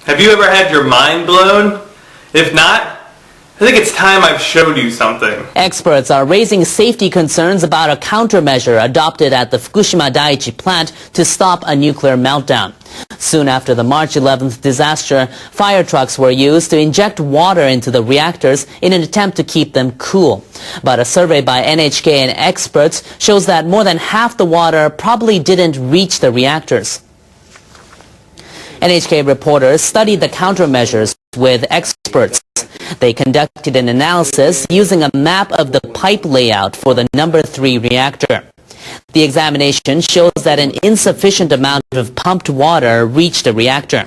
Have you ever had your mind blown? If not, I think it's time I've showed you something. Experts are raising safety concerns about a countermeasure adopted at the Fukushima Daiichi plant to stop a nuclear meltdown. Soon after the March 11th disaster, fire trucks were used to inject water into the reactors in an attempt to keep them cool. But a survey by NHK and experts shows that more than half the water probably didn't reach the reactors. NHK reporters studied the countermeasures with experts. They conducted an analysis using a map of the pipe layout for the number 3 reactor. The examination shows that an insufficient amount of pumped water reached the reactor.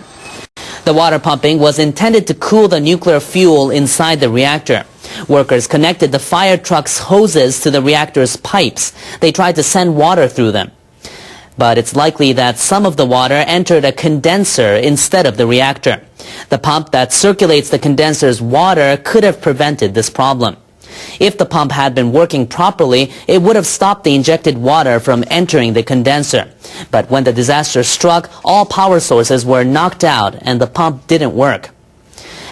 The water pumping was intended to cool the nuclear fuel inside the reactor. Workers connected the fire truck's hoses to the reactor's pipes. They tried to send water through them. But it's likely that some of the water entered a condenser instead of the reactor. The pump that circulates the condenser's water could have prevented this problem. If the pump had been working properly, it would have stopped the injected water from entering the condenser. But when the disaster struck, all power sources were knocked out and the pump didn't work.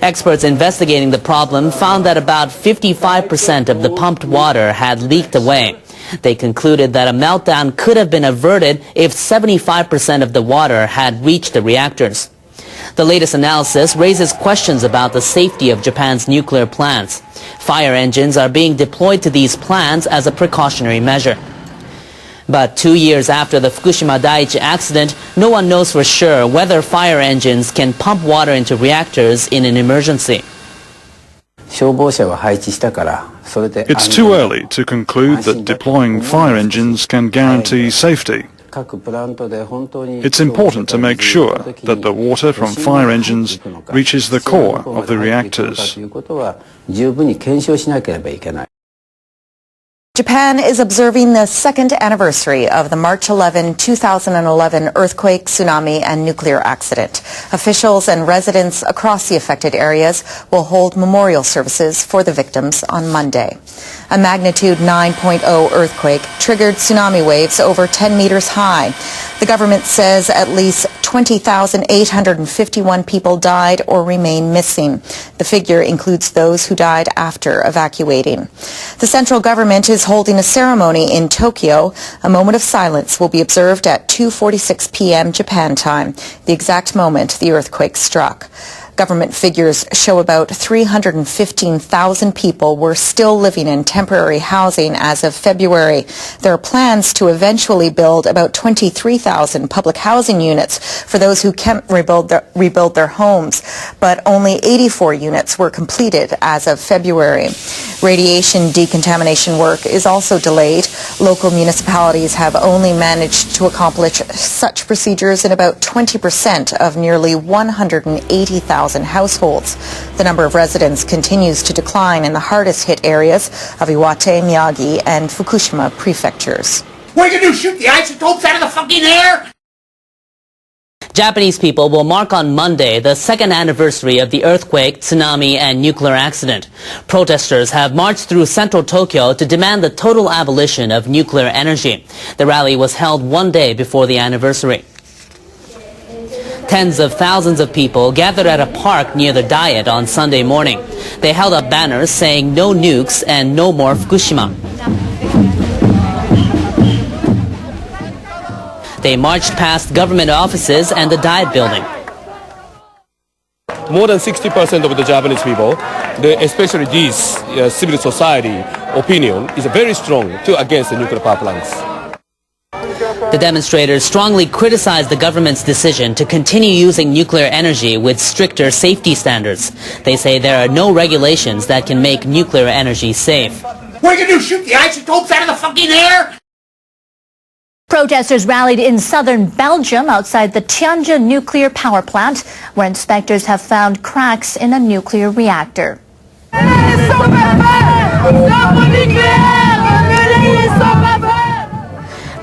Experts investigating the problem found that about 55% of the pumped water had leaked away. They concluded that a meltdown could have been averted if 75% of the water had reached the reactors. The latest analysis raises questions about the safety of Japan's nuclear plants. Fire engines are being deployed to these plants as a precautionary measure. But 2 years after the Fukushima Daiichi accident, no one knows for sure whether fire engines can pump water into reactors in an emergency. It's too early to conclude that deploying fire engines can guarantee safety. It's important to make sure that the water from fire engines reaches the core of the reactors. Japan is observing the second anniversary of the March 11, 2011 earthquake, tsunami, and nuclear accident. Officials and residents across the affected areas will hold memorial services for the victims on Monday. A magnitude 9.0 earthquake triggered tsunami waves over 10 meters high. The government says at least 20,851 people died or remain missing. The figure includes those who died after evacuating. The central government is holding a ceremony in Tokyo. A moment of silence will be observed at 2:46 p.m. Japan time, the exact moment the earthquake struck. Government figures show about 315,000 people were still living in temporary housing as of February. There are plans to eventually build about 23,000 public housing units for those who can't rebuild their homes, but only 84 units were completed as of February. Radiation decontamination work is also delayed. Local municipalities have only managed to accomplish such procedures in about 20% of nearly 180,000 households. The number of residents continues to decline in the hardest hit areas of Iwate, Miyagi, and Fukushima prefectures. What are you going to do, shoot the isotopes out of the fucking air? Japanese people will mark on Monday the second anniversary of the earthquake, tsunami, and nuclear accident. Protesters have marched through central Tokyo to demand the total abolition of nuclear energy. The rally was held one day before the anniversary. Tens of thousands of people gathered at a park near the Diet on Sunday morning. They held up banners saying "No nukes" and "No more Fukushima." They marched past government offices and the Diet building. More than 60% of the Japanese people, especially this civil society opinion, is very strong against the nuclear power plants. The demonstrators strongly criticized the government's decision to continue using nuclear energy with stricter safety standards. They say there are no regulations that can make nuclear energy safe. What are you going to do, shoot the isotopes out of the fucking air? Protesters rallied in southern Belgium outside the Tihange nuclear power plant, where inspectors have found cracks in a nuclear reactor.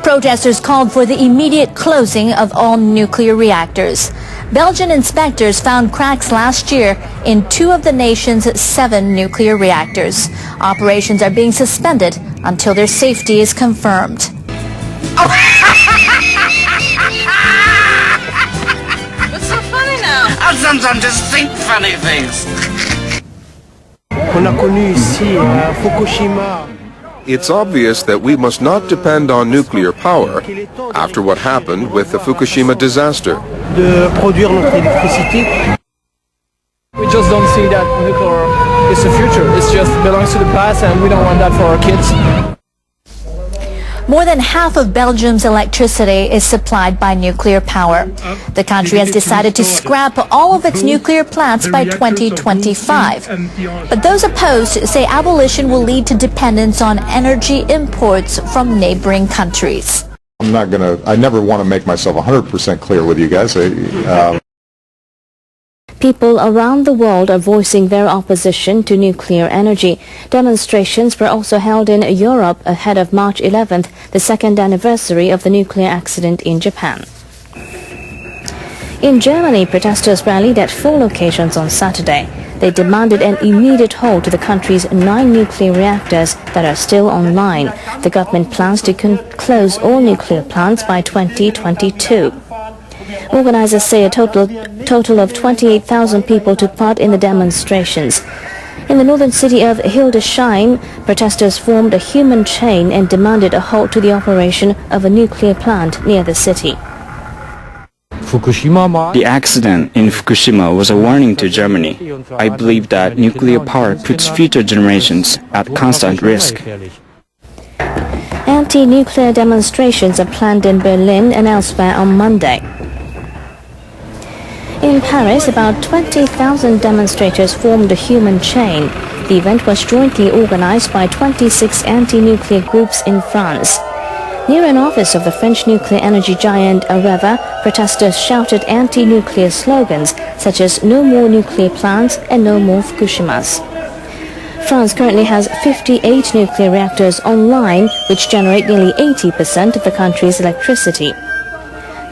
Protesters called for the immediate closing of all nuclear reactors. Belgian inspectors found cracks last year in 2 of the nation's 7 nuclear reactors. Operations are being suspended until their safety is confirmed. What's so funny now? I'm so sometimes just think funny things. It's obvious that we must not depend on nuclear power after what happened with the Fukushima disaster. We just don't see that nuclear is the future. It just belongs to the past, and we don't want that for our kids. More than half of Belgium's electricity is supplied by nuclear power. The country has decided to scrap all of its nuclear plants by 2025. But those opposed say abolition will lead to dependence on energy imports from neighboring countries. I never want to make myself 100% clear with you guys. People around the world are voicing their opposition to nuclear energy. Demonstrations were also held in Europe ahead of March 11th, the second anniversary of the nuclear accident in Japan. In Germany, protesters rallied at 4 locations on Saturday. They demanded an immediate halt to the country's 9 nuclear reactors that are still online. The government plans to close all nuclear plants by 2022. Organizers say a total of 28,000 people took part in the demonstrations. In the northern city of Hildesheim, protesters formed a human chain and demanded a halt to the operation of a nuclear plant near the city. The accident in Fukushima was a warning to Germany. I believe that nuclear power puts future generations at constant risk. Anti-nuclear demonstrations are planned in Berlin and elsewhere on Monday. In Paris, about 20,000 demonstrators formed a human chain. The event was jointly organized by 26 anti-nuclear groups in France. Near an office of the French nuclear energy giant Areva, protesters shouted anti-nuclear slogans such as "No more nuclear plants" and "No more Fukushimas." France currently has 58 nuclear reactors online, which generate nearly 80% of the country's electricity.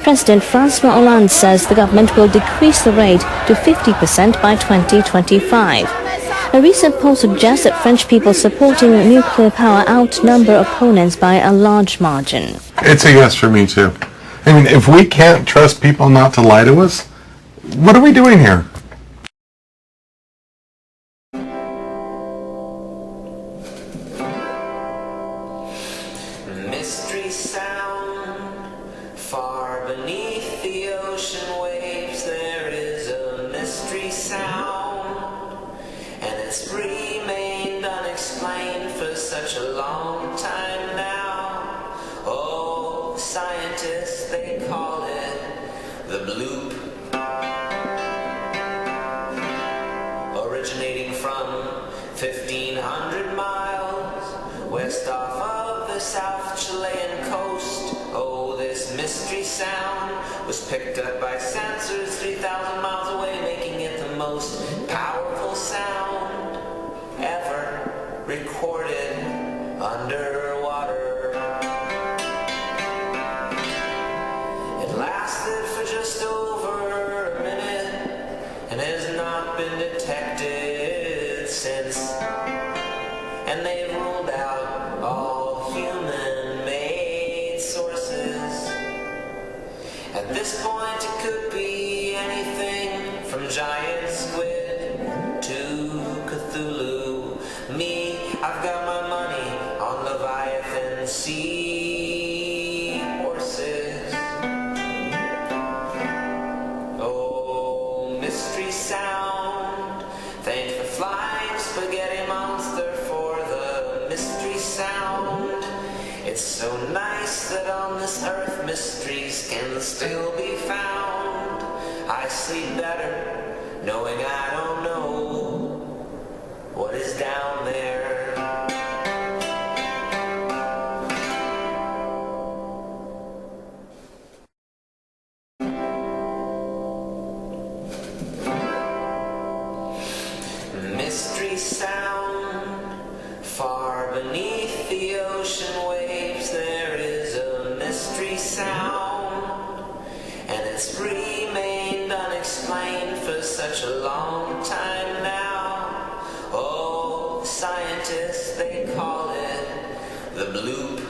President François Hollande says the government will decrease the rate to 50% by 2025. A recent poll suggests that French people supporting nuclear power outnumber opponents by a large margin. It's a yes for me too. I mean, if we can't trust people not to lie to us, what are we doing here? Mystery sound far beneath the ocean waves. There is a mystery sound, and it's remained unexplained for such a long time now. Oh, scientists, they call it the bloop. Originating from 1,500 miles west off of the South Chilean coast. Oh, this mystery sound was picked up by sensors 3,000 miles away, making it the most powerful sound ever recorded underwater. It lasted for just over a minute and has not been detected since. And they've ruled out all human-made sources. At this point, it could be anything from giant squid to Cthulhu. Me, I've got my money on Leviathan sea horses. Oh, mystery sound, thank the flying spaghetti monster for the mystery sound. It's so nice that on this earth mysteries can still be found. I sleep better knowing I don't know what is down there. Mystery sound far beneath the ocean waves. There is a mystery sound, and it's remained unexplained for such a long time now. Oh, scientists, they call it the bloop.